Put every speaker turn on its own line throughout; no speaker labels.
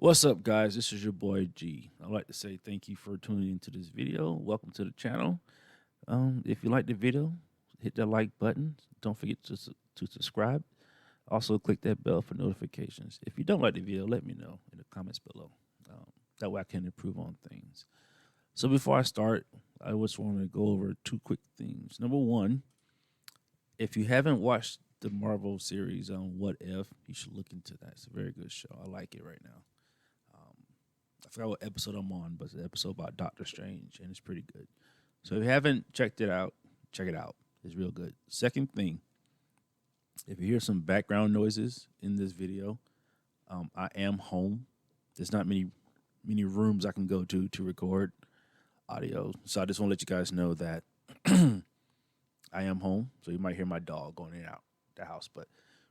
What's up, guys? This is your boy G. I'd like to say thank you for tuning into this video. Welcome to the channel. If you like the video, hit that like button. Don't forget to subscribe. Also, click that bell for notifications. If you don't like the video, let me know in the comments below. That way I can improve on things. So before I start, I just want to go over two quick things. Number one, if you haven't watched the Marvel series on What If, you should look into that. It's a very good show. I like it right now. I forgot what episode I'm on, but it's an episode about Doctor Strange, and it's pretty good. So if you haven't checked it out, check it out. It's real good. Second thing, if you hear some background noises in this video, I am home. There's not many rooms I can go to record audio, so I just want to let you guys know that I am home. So you might hear my dog going in and out the house, but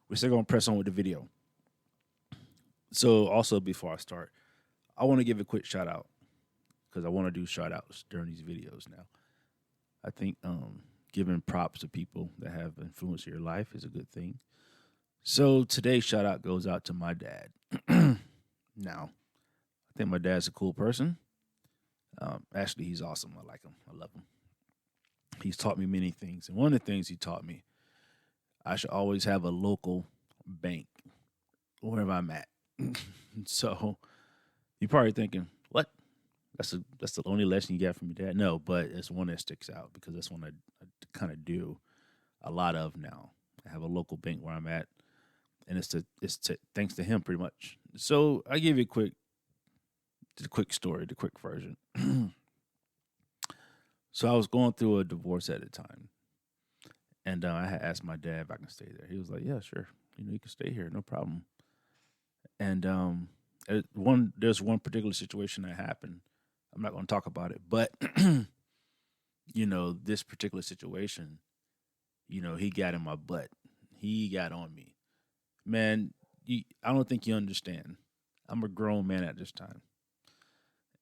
we're still gonna press on with the video. So also before I start, I want to give a quick shout out because I want to do shout outs during these videos now. I think giving props to people that have influenced your life is a good thing. So today's shout out goes out to my dad. Now, I think my dad's a cool person. Actually, he's awesome. I like him. I love him. He's taught me many things. And one of the things he taught me, I should always have a local bank wherever I'm at. So you're probably thinking, what? That's the only lesson you got from your dad? No, but it's one that sticks out because that's one I kind of do a lot of now. I have a local bank where I'm at, and it's thanks to him pretty much. So I give you the quick story, the quick version. So I was going through a divorce at the time, and I had asked my dad if I can stay there. He was like, "Yeah, sure. You can stay here, no problem." And there's one particular situation that happened. I'm not going to talk about it, but this particular situation, he got in my butt. He got on me, man. I don't think you understand. I'm a grown man at this time,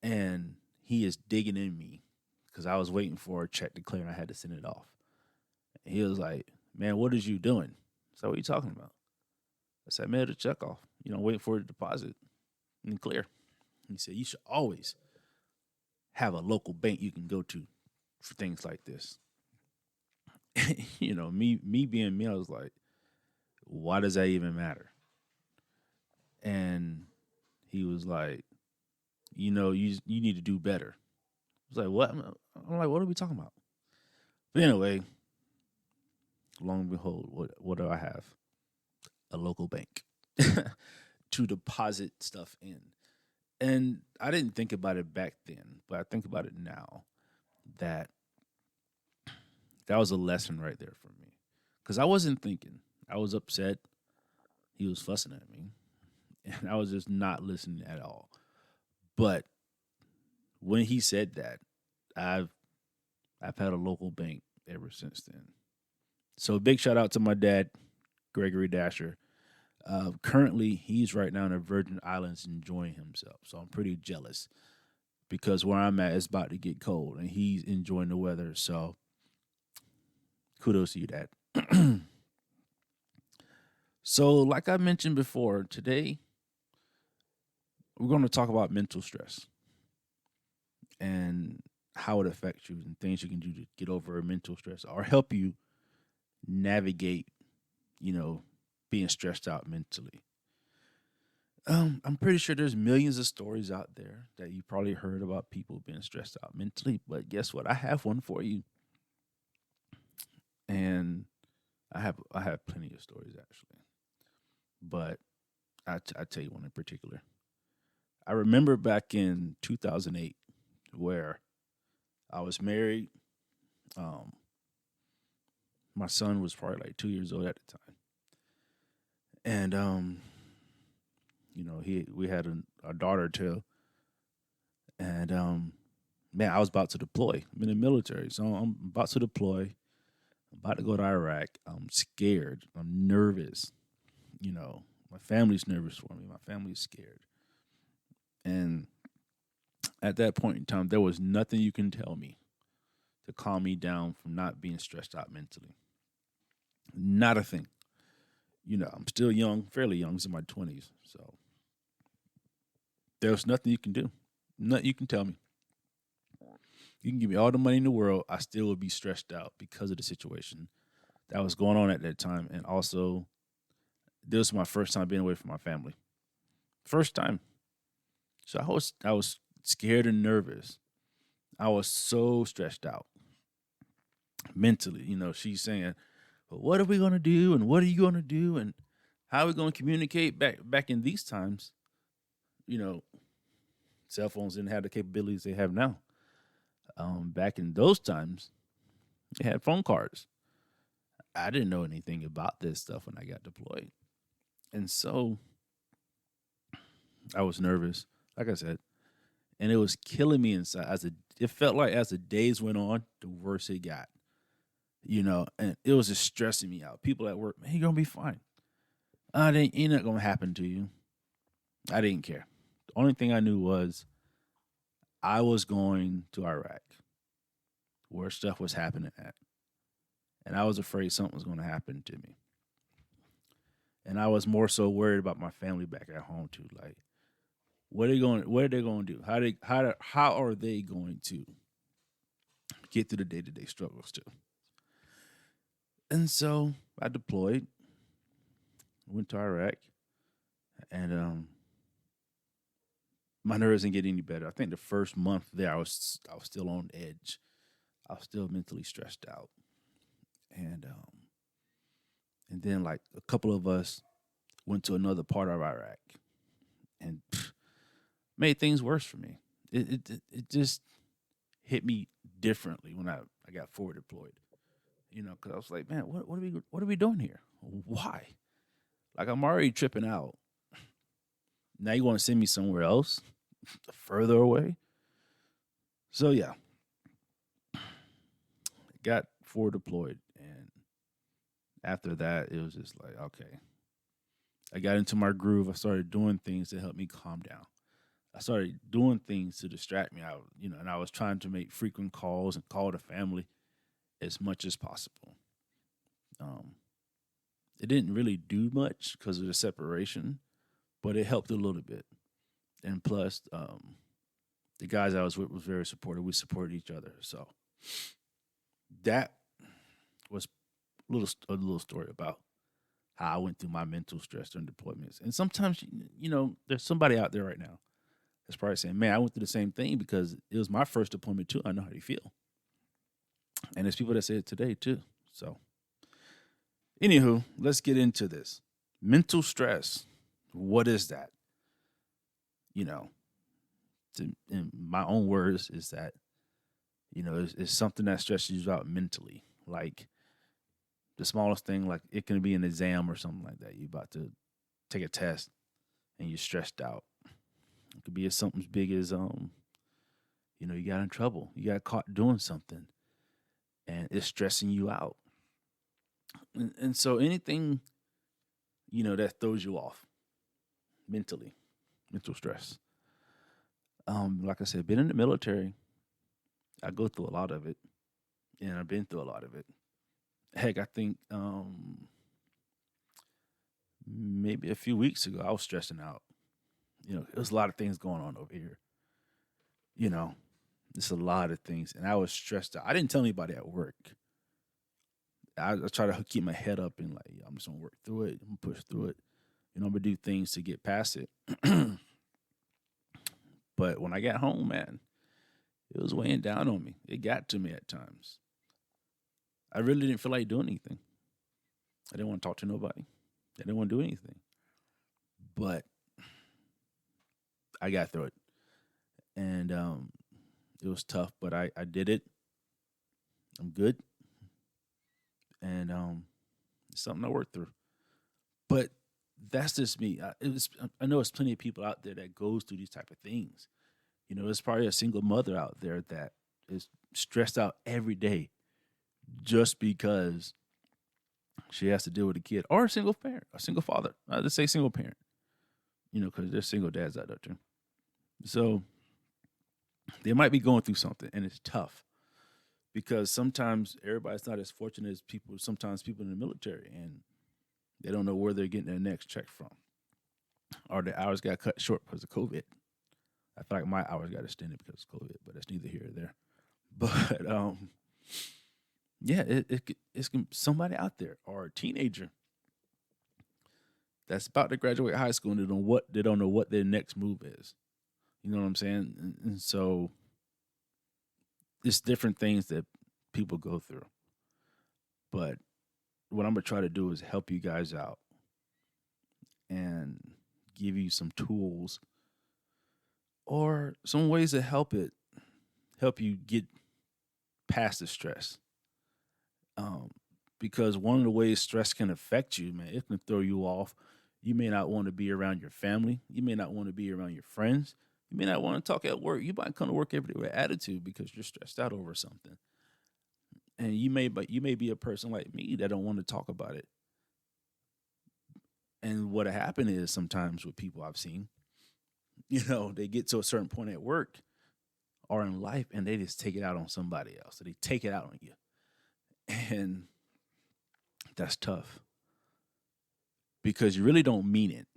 and he is digging in me because I was waiting for a check to clear and I had to send it off. And he was like, "Man, what is you doing?" So what are you talking about? I said, "I made a check off. Waiting for it to deposit and clear." He said, "You should always have a local bank you can go to for things like this." Me being me, I was like, "Why does that even matter?" And he was like, you need to do better." I was like, "What?" I'm like, "What are we talking about?" But anyway, long and behold, what do I have? A local bank to deposit stuff in. And I didn't think about it back then, but I think about it now that was a lesson right there for me. Because I wasn't thinking. I was upset. He was fussing at me. And I was just not listening at all. But when he said that, I've had a local bank ever since then. So big shout out to my dad, Gregory Dasher. Currently, he's right now in the Virgin Islands enjoying himself. So I'm pretty jealous because where I'm at, it's about to get cold and he's enjoying the weather. So kudos to you, Dad. So, like I mentioned before, today we're going to talk about mental stress and how it affects you and things you can do to get over mental stress or help you navigate, being stressed out mentally. I'm pretty sure there's millions of stories out there that you probably heard about people being stressed out mentally, but guess what? I have one for you. And I have plenty of stories actually. But I tell you one in particular. I remember back in 2008 where I was married. My son was probably like 2 years old at the time. And we had a daughter too. And man, I was about to deploy. I'm in the military, so I'm about to deploy. I'm about to go to Iraq. I'm scared. I'm nervous. My family's nervous for me. My family's scared. And at that point in time, there was nothing you can tell me to calm me down from not being stressed out mentally. Not a thing. I'm still young, fairly young. I was in my 20s. So There was nothing you can do. Nothing you can tell me. You can give me all the money in the world. I still would be stressed out because of the situation that was going on at that time. And also, this was my first time being away from my family. First time. So I was scared and nervous. I was so stressed out mentally. She's saying, "Well, what are we gonna do? And what are you gonna do? And how are we gonna communicate?" Back in these times, you know, cell phones didn't have the capabilities they have now. Back in those times, they had phone cards. I didn't know anything about this stuff when I got deployed, and so I was nervous. Like I said, and it was killing me inside. It felt like as the days went on, the worse it got. And it was just stressing me out. People at work, man, you're gonna be fine. It ain't not gonna happen to you. I didn't care. The only thing I knew was I was going to Iraq, where stuff was happening at, and I was afraid something was gonna happen to me. And I was more so worried about my family back at home too. Like, what are they going to do? How are they going to get through the day-to-day struggles too? And so I deployed, went to Iraq, and my nerves didn't get any better. I think the first month there, I was still on edge. I was still mentally stressed out, and then like a couple of us went to another part of Iraq, and made things worse for me. It just hit me differently when I got forward deployed. Because I was like, man, what are we doing here? Why? Like, I'm already tripping out. Now you want to send me somewhere else, further away? So yeah, got forward deployed, and after that, it was just like, okay. I got into my groove. I started doing things to help me calm down. I started doing things to distract me. And I was trying to make frequent calls and call the family as much as possible. Um, it didn't really do much because of the separation, but it helped a little bit. And plus, the guys I was with was very supportive. We supported each other, so that was a little story about how I went through my mental stress during deployments. And sometimes, there's somebody out there right now that's probably saying, "Man, I went through the same thing because it was my first deployment too. I know how you feel." And there's people that say it today too. So, anywho, let's get into this. Mental stress. What is that? You know, in my own words, is that, it's something that stresses you out mentally. Like the smallest thing, like it can be an exam or something like that. You're about to take a test and you're stressed out. It could be something as big as, you got in trouble. You got caught doing something and it's stressing you out. And so anything, that throws you off mentally, mental stress. Like I said, been in the military, I go through a lot of it, and I've been through a lot of it. Heck, I think maybe a few weeks ago, I was stressing out. There was a lot of things going on over here. You know, There's a lot of things, and I was stressed out. I didn't tell anybody at work. I try to keep my head up and like, I'm just gonna work through it. I'm gonna push through it. I'm gonna do things to get past it. But when I got home, man, it was weighing down on me. It got to me at times. I really didn't feel like doing anything. I didn't want to talk to nobody. I didn't want to do anything. But I got through it. And it was tough, but I did it. I'm good. And it's something I worked through. But that's just me. I know there's plenty of people out there that goes through these type of things. There's probably a single mother out there that is stressed out every day just because she has to deal with a kid, or a single parent, a single father. Let's say single parent, because there's single dads out there too. So they might be going through something, and it's tough because sometimes everybody's not as fortunate as people. Sometimes people in the military, and they don't know where they're getting their next check from, or the hours got cut short because of COVID. I feel like my hours got extended because of COVID, but that's neither here nor there. But yeah, it's somebody out there or a teenager that's about to graduate high school and they don't know what their next move is. You know what I'm saying? And so it's different things that people go through. But what I'm gonna try to do is help you guys out and give you some tools or some ways to help you get past the stress. Um, because one of the ways stress can affect you, man, it can throw you off. You may not want to be around your family. You may not want to be around your friends. You may not want to talk at work. You might come to work every day with attitude because you're stressed out over something. And you may be a person like me that don't want to talk about it. And what happened is sometimes with people I've seen, they get to a certain point at work or in life and they just take it out on somebody else. So they take it out on you. And that's tough because you really don't mean it,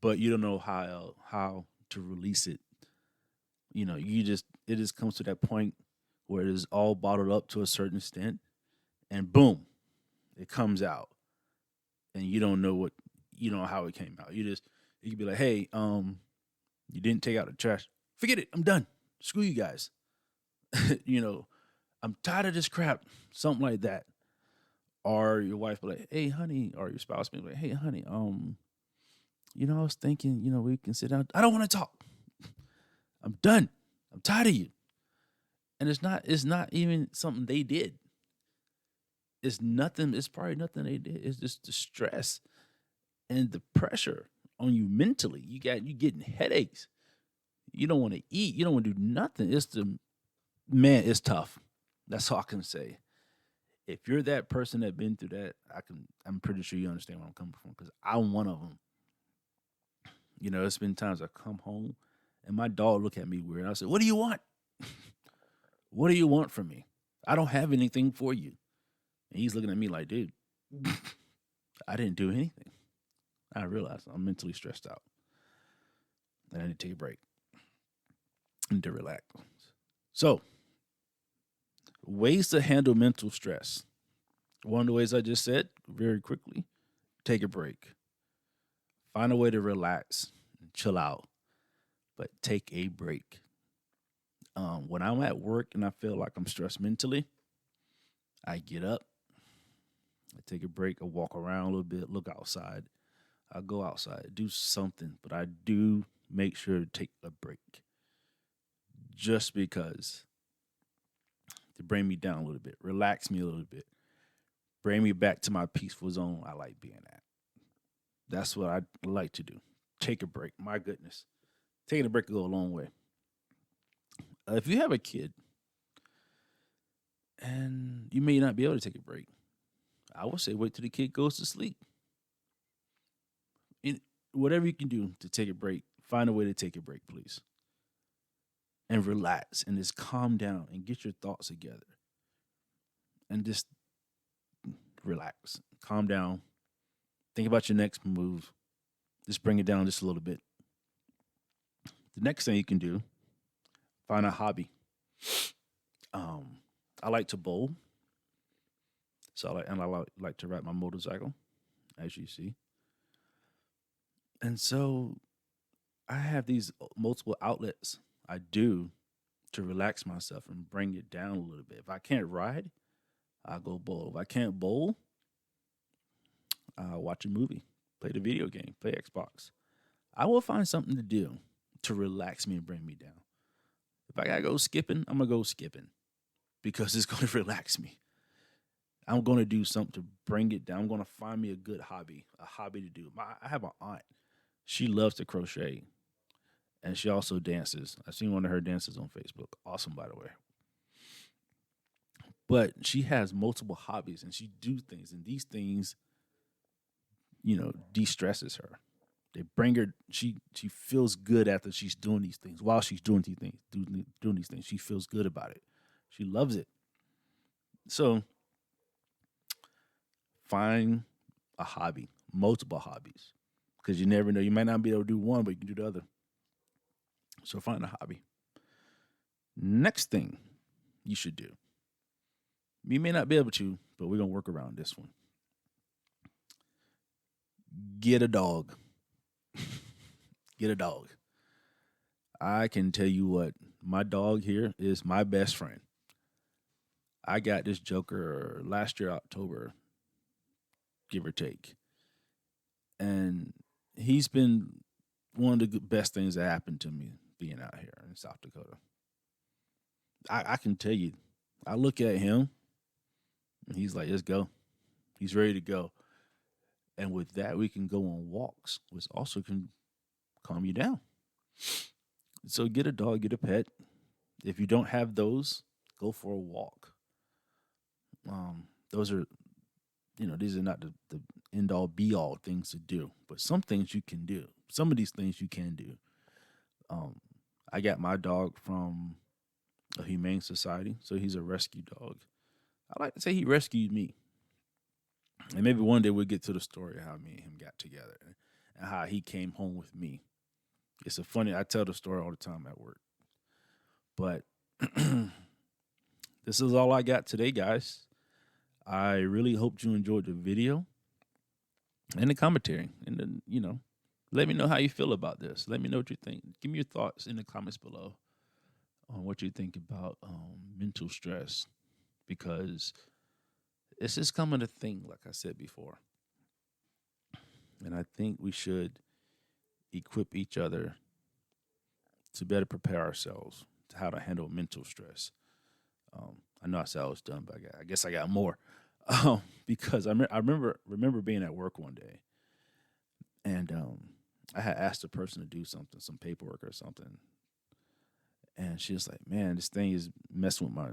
but you don't know how to release it. It just comes to that point where it is all bottled up to a certain extent, and boom, it comes out, and you don't know how it came out. You could be like, hey, you didn't take out the trash. Forget it. I'm done. Screw you guys. you know, I'm tired of this crap. Something like that. Or your wife be like, hey, honey, or your spouse be like, hey, honey, I was thinking, we can sit down. I don't want to talk. I'm done. I'm tired of you. And it's not even something they did. It's probably nothing they did. It's just the stress and the pressure on you mentally. You getting headaches. You don't want to eat. You don't want to do nothing. It's tough. That's all I can say. If you're that person that been through that, I'm pretty sure you understand where I'm coming from because I'm one of them. It's been times I come home and my dog look at me weird. I say, "What do you want? What do you want from me? I don't have anything for you." And he's looking at me like, "Dude, I didn't do anything." I realized I'm mentally stressed out and I need to take a break and to relax. So, ways to handle mental stress. One of the ways I just said very quickly, take a break. Find a way to relax and chill out, but take a break. When I'm at work and I feel like I'm stressed mentally, I get up, I take a break, I walk around a little bit, look outside. I go outside, do something, but I do make sure to take a break just because to bring me down a little bit, relax me a little bit, bring me back to my peaceful zone I like being at. That's what I like to do. Take a break. My goodness. Taking a break will go a long way. If you have a kid and you may not be able to take a break, I would say wait till the kid goes to sleep. Whatever you can do to take a break, find a way to take a break, please. And relax and just calm down and get your thoughts together. And just relax. Calm down. Think about your next move. Just bring it down just a little bit. The next thing you can do, find a hobby. I like to bowl. I like to ride my motorcycle, as you see. And so I have these multiple outlets I do to relax myself and bring it down a little bit. If I can't ride, I'll go bowl. If I can't bowl, I'll watch a movie, play the video game, play Xbox. I will find something to do to relax me and bring me down. If I gotta go skipping, I'm gonna go skipping because it's gonna relax me. I'm gonna do something to bring it down. I'm gonna find me a hobby to do. I have an aunt. She loves to crochet, and she also dances. I've seen one of her dances on Facebook. Awesome, by the way. But she has multiple hobbies, and she do things, and these things, de-stresses her. They bring her. She feels good after she's doing these things. While she's doing these things, she feels good about it. She loves it. So find a hobby, multiple hobbies, because you never know. You might not be able to do one, but you can do the other. So find a hobby. Next thing you should do. You may not be able to, but we're going to work around this one. Get a dog. Get a dog. I can tell you what, my dog here is my best friend. I got this joker last year, October, give or take. And he's been one of the best things that happened to me being out here in South Dakota. I can tell you, I look at him and he's like, let's go. He's ready to go. And with that, we can go on walks, which also can calm you down. So get a dog, get a pet. If you don't have those, go for a walk. Those are, these are not the end all be all things to do, but some things you can do. Some of these things you can do. I got my dog from a humane society, so he's a rescue dog. I like to say he rescued me. And maybe one day we'll get to the story of how me and him got together and how he came home with me. It's I tell the story all the time at work. But this is all I got today, guys. I really hope you enjoyed the video and the commentary. And then, let me know how you feel about this. Let me know what you think. Give me your thoughts in the comments below on what you think about mental stress, because it's just coming a thing, like I said before. And I think we should equip each other to better prepare ourselves to how to handle mental stress. I know I said I was done, but I guess I got more. Because I remember being at work one day, and I had asked a person to do something, some paperwork or something, and she was like, "Man, this thing is messing with my,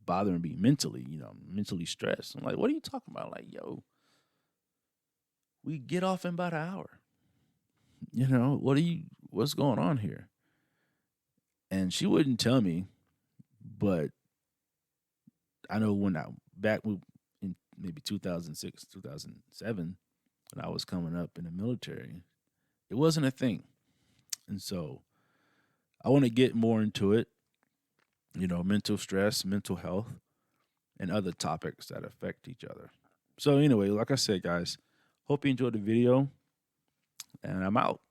bothering me mentally. I'm mentally stressed." I'm like, "What are you talking about?" Like, yo, we get off in about an hour. What's going on here? And she wouldn't tell me, but I know back in maybe 2006, 2007, when I was coming up in the military, it wasn't a thing. And so I want to get more into it, mental stress, mental health, and other topics that affect each other. So anyway, like I said, guys, hope you enjoyed the video, and I'm out.